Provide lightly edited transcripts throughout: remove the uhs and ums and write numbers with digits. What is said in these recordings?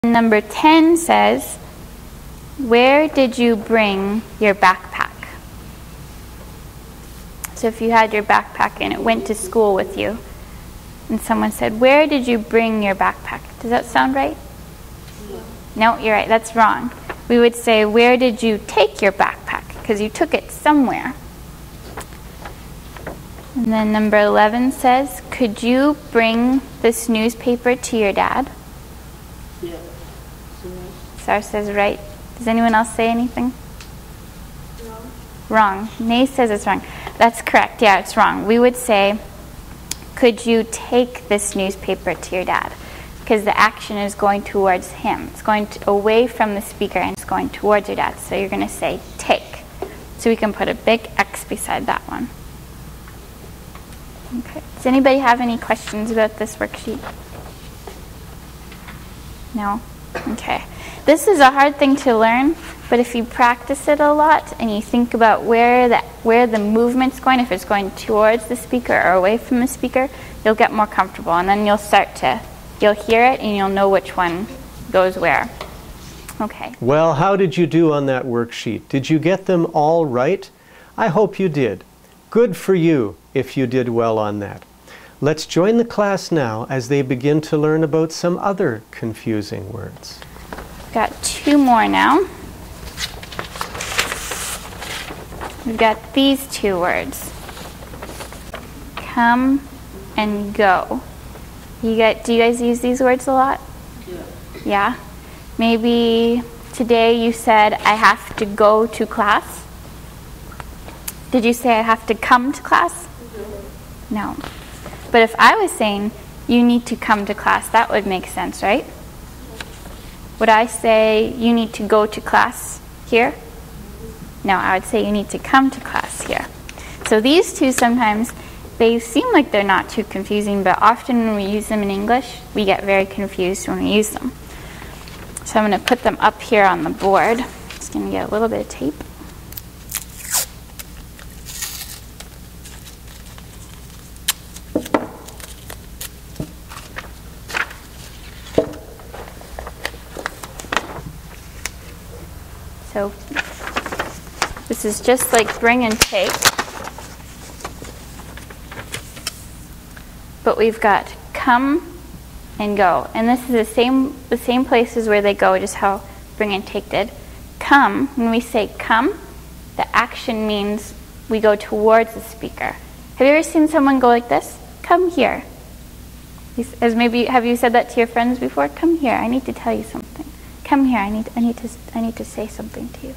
Number 10 says, where did you bring your backpack? So if you had your backpack and it went to school with you, and someone said, where did you bring your backpack? Does that sound right? No, you're right, that's wrong. We would say, where did you take your backpack? Because you took it somewhere. And then number 11 says, could you bring this newspaper to your dad? Yeah. Sarah says right. Does anyone else say anything? Wrong. Wrong. Nay says it's wrong. That's correct. Yeah, it's wrong. We would say, could you take this newspaper to your dad? Because the action is going towards him. It's going away from the speaker and it's going towards your dad. So you're going to say take. So we can put a big X beside that one. Okay. Does anybody have any questions about this worksheet? No? Okay. This is a hard thing to learn, but if you practice it a lot and you think about where the movement's going, if it's going towards the speaker or away from the speaker, you'll get more comfortable, and then you'll hear it and you'll know which one goes where. Okay. Well, how did you do on that worksheet? Did you get them all right? I hope you did. Good for you if you did well on that. Let's join the class now as they begin to learn about some other confusing words. Got two more now. We've got these two words. Come and go. Do you guys use these words a lot? Yeah. Yeah? Maybe today you said, I have to go to class. Did you say I have to come to class? No. But if I was saying, you need to come to class, that would make sense, right? Would I say, you need to go to class here? No, I would say you need to come to class here. So these two sometimes, they seem like they're not too confusing, but often when we use them in English, we get very confused when we use them. So I'm going to put them up here on the board. Just going to get a little bit of tape. So this is just like bring and take, but we've got come and go, and this is the same places where they go, just how bring and take did. Come, when we say come, the action means we go towards the speaker. Have you ever seen someone go like this? Come here. Have you said that to your friends before? Come here, I need to tell you something. Come here, I need to say something to you.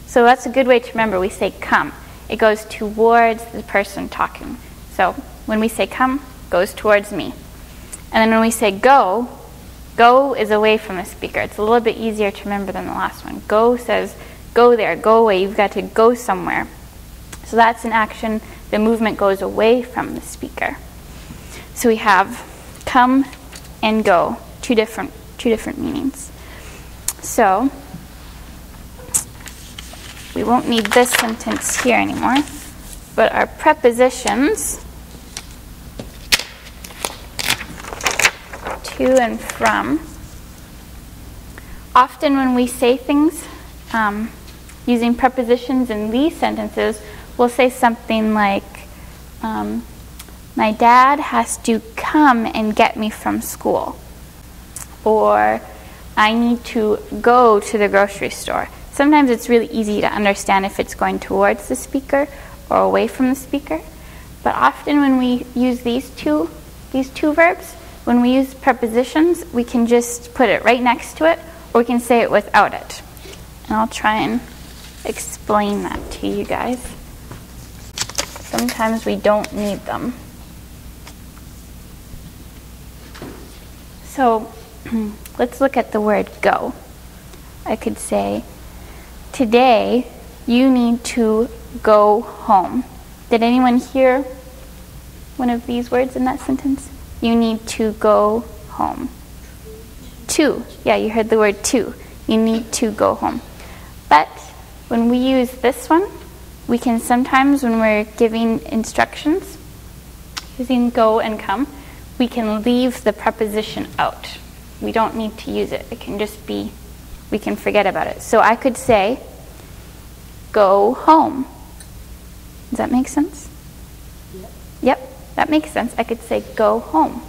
So that's a good way to remember. We say come. It goes towards the person talking. So when we say come, it goes towards me. And then when we say go, go is away from the speaker. It's a little bit easier to remember than the last one. Go says go there, go away. You've got to go somewhere. So that's an action. The movement goes away from the speaker. So we have come and go, two different meanings. So, we won't need this sentence here anymore, but our prepositions, to and from, often when we say things using prepositions in these sentences, we'll say something like, my dad has to come and get me from school, or I need to go to the grocery store. Sometimes it's really easy to understand if it's going towards the speaker or away from the speaker. But often when we use these two verbs, when we use prepositions, we can just put it right next to it, or we can say it without it. And I'll try and explain that to you guys. Sometimes we don't need them. So, let's look at the word go. I could say, today you need to go home. Did anyone hear one of these words in that sentence? You need to go home. To. Yeah, you heard the word to. You need to go home. But when we use this one, we can sometimes, when we're giving instructions, using go and come, we can leave the preposition out. we don't need to use it. It can just be, we can forget about it. So I could say, go home. Does that make sense? Yep, that makes sense. I could say, go home.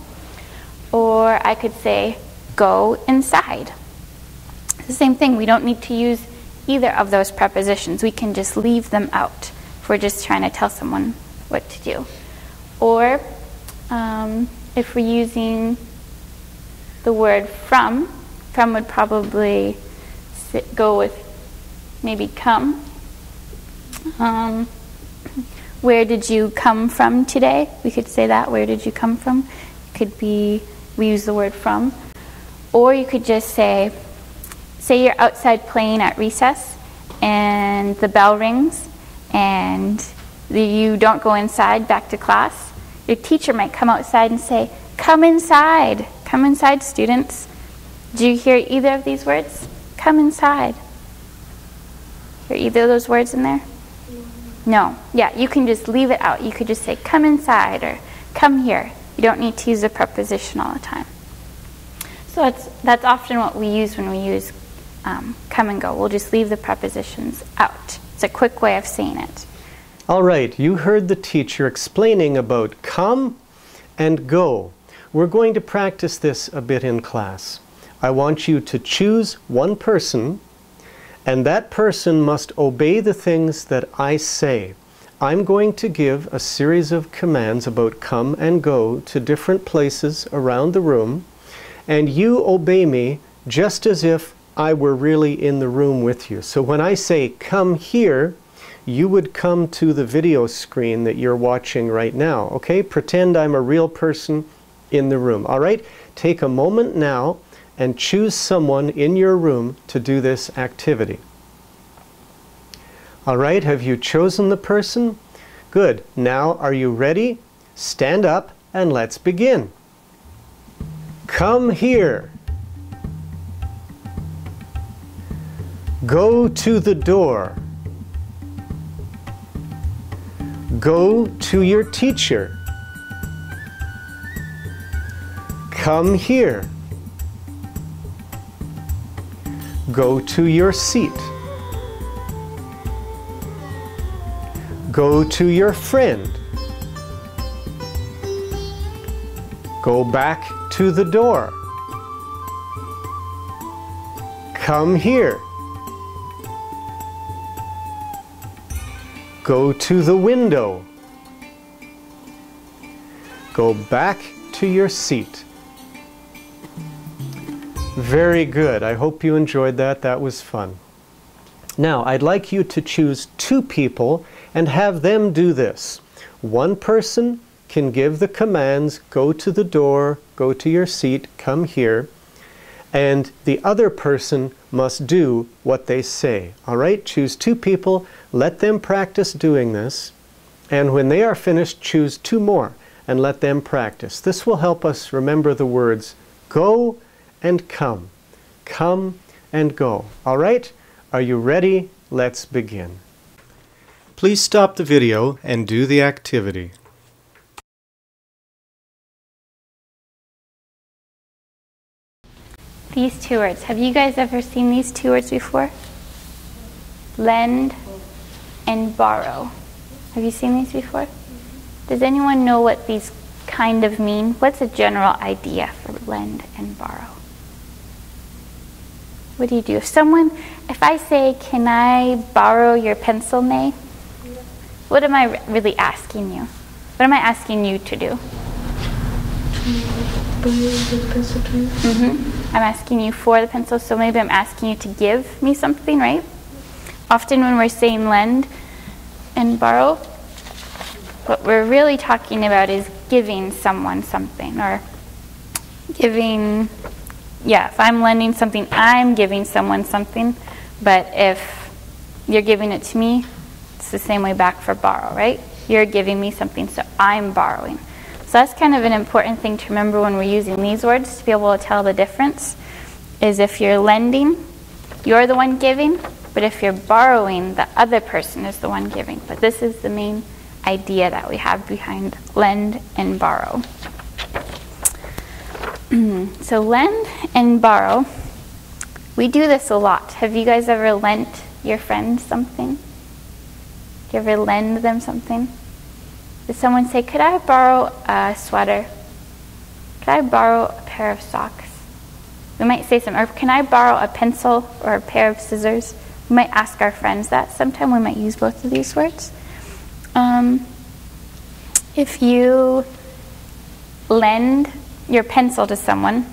Or I could say, go inside. It's the same thing. We don't need to use either of those prepositions. We can just leave them out if we're just trying to tell someone what to do. Or if we're using the word from would probably go with maybe come. Where did you come from today? We could say that. Where did you come from? It could be, we use the word from. Or you could just say you're outside playing at recess and the bell rings and you don't go inside back to class. Your teacher might come outside and say, come inside. Come inside, students. Do you hear either of these words? Come inside. Hear either of those words in there? No. Yeah, you can just leave it out. You could just say, come inside or come here. You don't need to use a preposition all the time. So that's often what we use when we use come and go. We'll just leave the prepositions out. It's a quick way of saying it. All right, you heard the teacher explaining about come and go. We're going to practice this a bit in class. I want you to choose one person, and that person must obey the things that I say. I'm going to give a series of commands about come and go to different places around the room, and you obey me just as if I were really in the room with you. So when I say come here, you would come to the video screen that you're watching right now, okay? Pretend I'm a real person in the room, all right? Take a moment now and choose someone in your room to do this activity. All right, have you chosen the person? Good. Now, are you ready? Stand up and let's begin. Come here. Go to the door. Go to your teacher. Come here. Go to your seat. Go to your friend. Go back to the door. Come here. Go to the window. Go back to your seat. Very good. I hope you enjoyed that. That was fun. Now, I'd like you to choose two people and have them do this. One person can give the commands, go to the door, go to your seat, come here, and the other person must do what they say. All right? Choose two people, let them practice doing this, and when they are finished, choose two more and let them practice. This will help us remember the words go and come. Come and go. All right? Are you ready? Let's begin. Please stop the video and do the activity. These two words. Have you guys ever seen these two words before? Lend and borrow. Have you seen these before? Does anyone know what these kind of mean? What's a general idea for lend and borrow? What do you do? If I say, can I borrow your pencil, May? What am I really asking you? What am I asking you to do? Borrow the pencil to you. I'm asking you for the pencil, so maybe I'm asking you to give me something, right? Often when we're saying lend and borrow, what we're really talking about is giving someone something, or giving, if I'm lending something, I'm giving someone something, but if you're giving it to me, it's the same way back for borrow, right? You're giving me something, so I'm borrowing. So that's kind of an important thing to remember when we're using these words, to be able to tell the difference, is if you're lending, you're the one giving, but if you're borrowing, the other person is the one giving. But this is the main idea that we have behind lend and borrow. So lend and borrow. We do this a lot. Have you guys ever lent your friend something? Do you ever lend them something? Did someone say, could I borrow a sweater? Could I borrow a pair of socks? We might say something, or can I borrow a pencil or a pair of scissors? We might ask our friends that. Sometime we might use both of these words. If you lend your pencil to someone,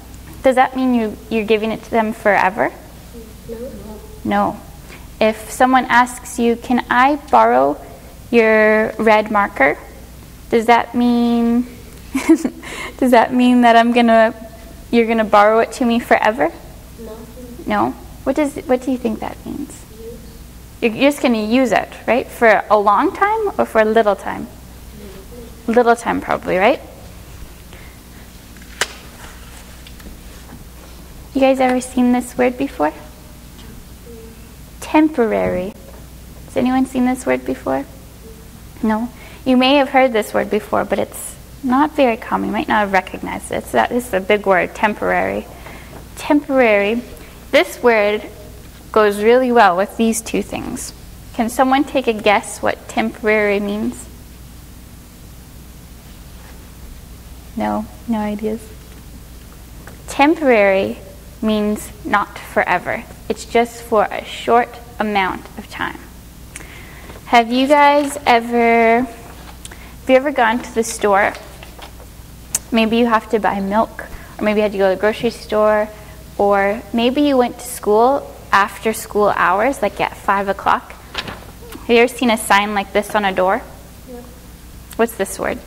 does that mean you're giving it to them forever? No. If someone asks you, can I borrow your red marker? Does that mean that you're gonna borrow it to me forever? No. What do you think that means? You're just gonna use it, right? For a long time or for a little time? Little time probably, right? You guys ever seen this word before? Temporary. Has anyone seen this word before? No? You may have heard this word before, but it's not very common. You might not have recognized it. This is a big word, temporary. Temporary. This word goes really well with these two things. Can someone take a guess what temporary means? No ideas. Temporary means not forever. It's just for a short amount of time. Have you ever gone to the store? Maybe you have to buy milk, or maybe you had to go to the grocery store, or maybe you went to school after school hours, like at 5 o'clock. Have you ever seen a sign like this on a door? Yep. What's this word?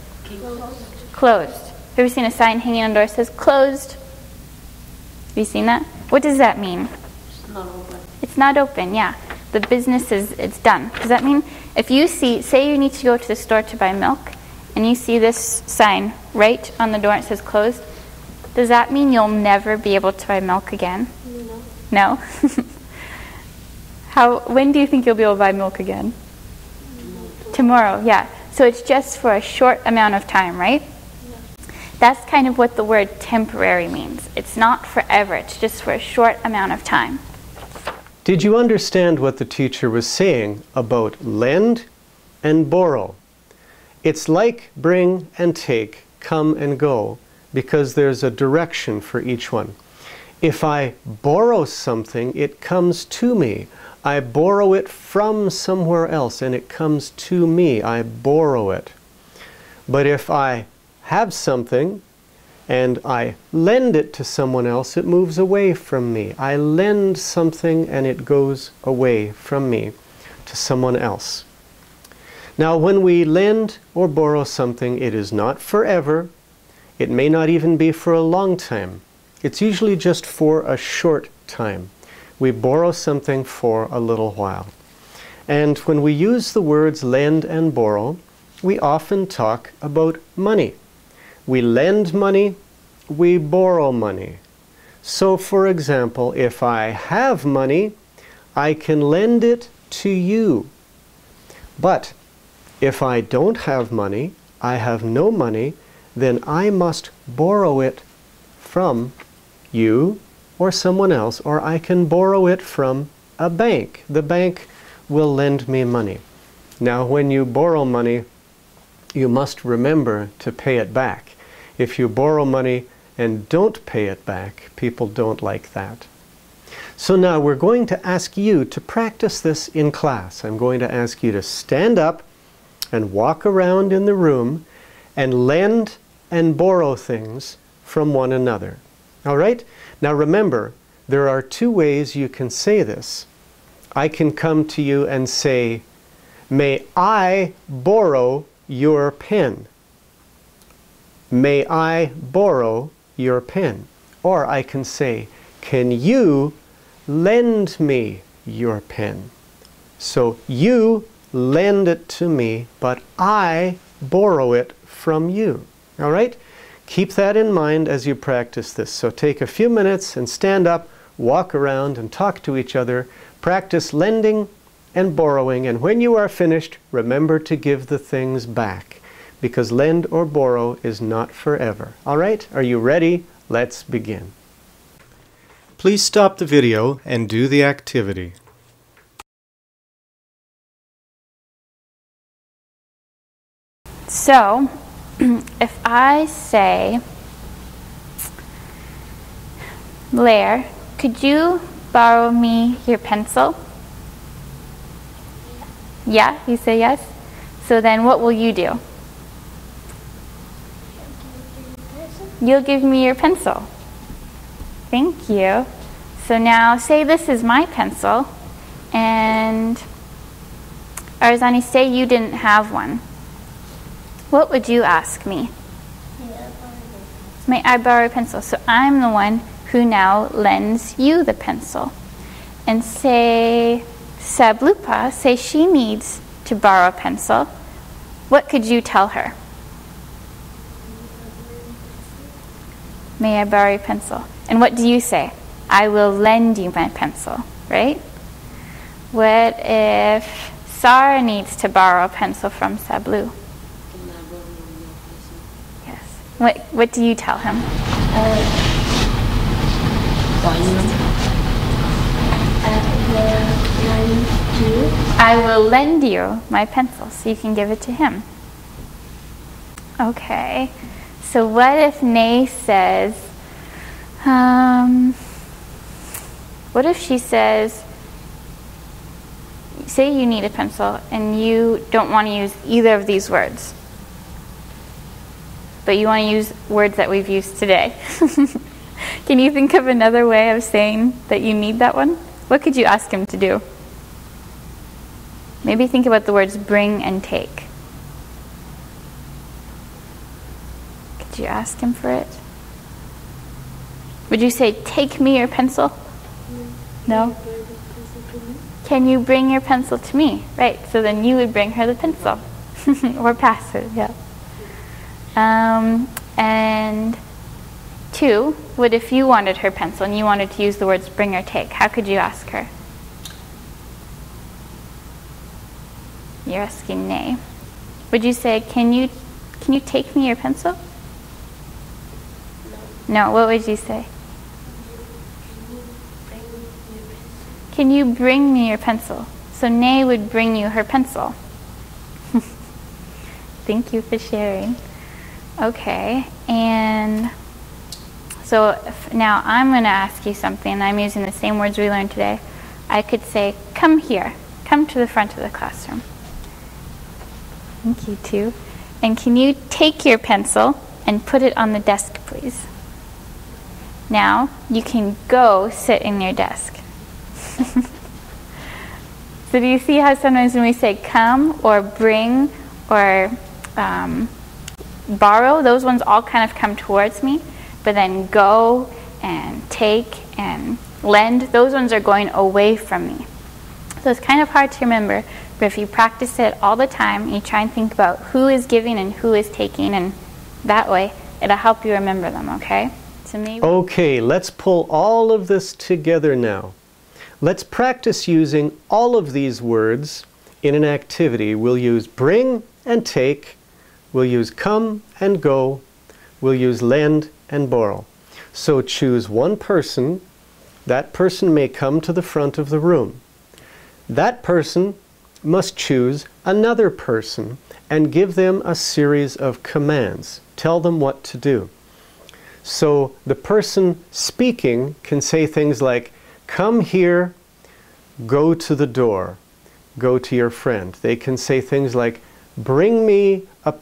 Closed. Have you ever seen a sign hanging on a door that says closed? Have you seen that? What does that mean? It's not open. It's not open, yeah. The business it's done. Does that mean if you say you need to go to the store to buy milk, and you see this sign right on the door and it says closed, does that mean you'll never be able to buy milk again? No? When do you think you'll be able to buy milk again? Tomorrow, yeah. So it's just for a short amount of time, right? That's kind of what the word temporary means. It's not forever, it's just for a short amount of time. Did you understand what the teacher was saying about lend and borrow? It's like bring and take, come and go, because there's a direction for each one. If I borrow something, it comes to me. I borrow it from somewhere else and it comes to me. I borrow it. But if I have something and I lend it to someone else, it moves away from me. I lend something and it goes away from me to someone else. Now, when we lend or borrow something, it is not forever. It may not even be for a long time. It's usually just for a short time. We borrow something for a little while. And when we use the words lend and borrow, we often talk about money. We lend money, we borrow money. So, for example, if I have money, I can lend it to you. But if I don't have money, I have no money, then I must borrow it from you or someone else, or I can borrow it from a bank. The bank will lend me money. Now, when you borrow money, you must remember to pay it back. If you borrow money and don't pay it back, people don't like that. So now we're going to ask you to practice this in class. I'm going to ask you to stand up and walk around in the room and lend and borrow things from one another. All right? Now remember, there are two ways you can say this. I can come to you and say, may I borrow your pen? May I borrow your pen? Or I can say, can you lend me your pen? So you lend it to me, but I borrow it from you. All right? Keep that in mind as you practice this. So take a few minutes and stand up, walk around and talk to each other. Practice lending and borrowing, and when you are finished, remember to give the things back, because lend or borrow is not forever. All right? Are you ready? Let's begin. Please stop the video and do the activity. So, if I say, Blair, could you borrow me your pencil? Yeah, you say yes? So then what will you do? You'll give me your pencil. Thank you. So now say this is my pencil, and Arzani, say you didn't have one. What would you ask me? May I borrow a pencil? So I'm the one who now lends you the pencil. And say Sablupa, say she needs to borrow a pencil. What could you tell her? May I borrow your pencil? And what do you say? I will lend you my pencil, right? What if Sarah needs to borrow a pencil from Sablu? Yes. What do you tell him? I will lend you my pencil so you can give it to him. Okay. So what if Nay says, what if she says, say you need a pencil and you don't want to use either of these words, but you want to use words that we've used today. Can you think of another way of saying that you need that one? What could you ask him to do? Maybe think about the words bring and take. Could you ask him for it? Would you say, take me your pencil? No? Can you bring your pencil to me? Right, so then you would bring her the pencil. Or pass it, yeah. And 2, what if you wanted her pencil and you wanted to use the words bring or take? How could you ask her? You're asking Nay. Would you say, can you take me your pencil? No, what would you say? Can you bring me your pencil? So Nay would bring you her pencil. Thank you for sharing. Okay, and so now I'm going to ask you something. I'm using the same words we learned today. I could say, come here. Come to the front of the classroom. Thank you, too. And can you take your pencil and put it on the desk, please? Now, you can go sit in your desk. So do you see how sometimes when we say come or bring or borrow, those ones all kind of come towards me, but then go and take and lend, those ones are going away from me. So it's kind of hard to remember, but if you practice it all the time, you try and think about who is giving and who is taking, and that way it'll help you remember them, okay? So maybe. Okay, let's pull all of this together now. Let's practice using all of these words in an activity. We'll use bring and take, we'll use come and go, we'll use lend and borrow. So choose one person. That person may come to the front of the room. That person must choose another person and give them a series of commands. Tell them what to do. So the person speaking can say things like, come here, go to the door, go to your friend. They can say things like, bring me a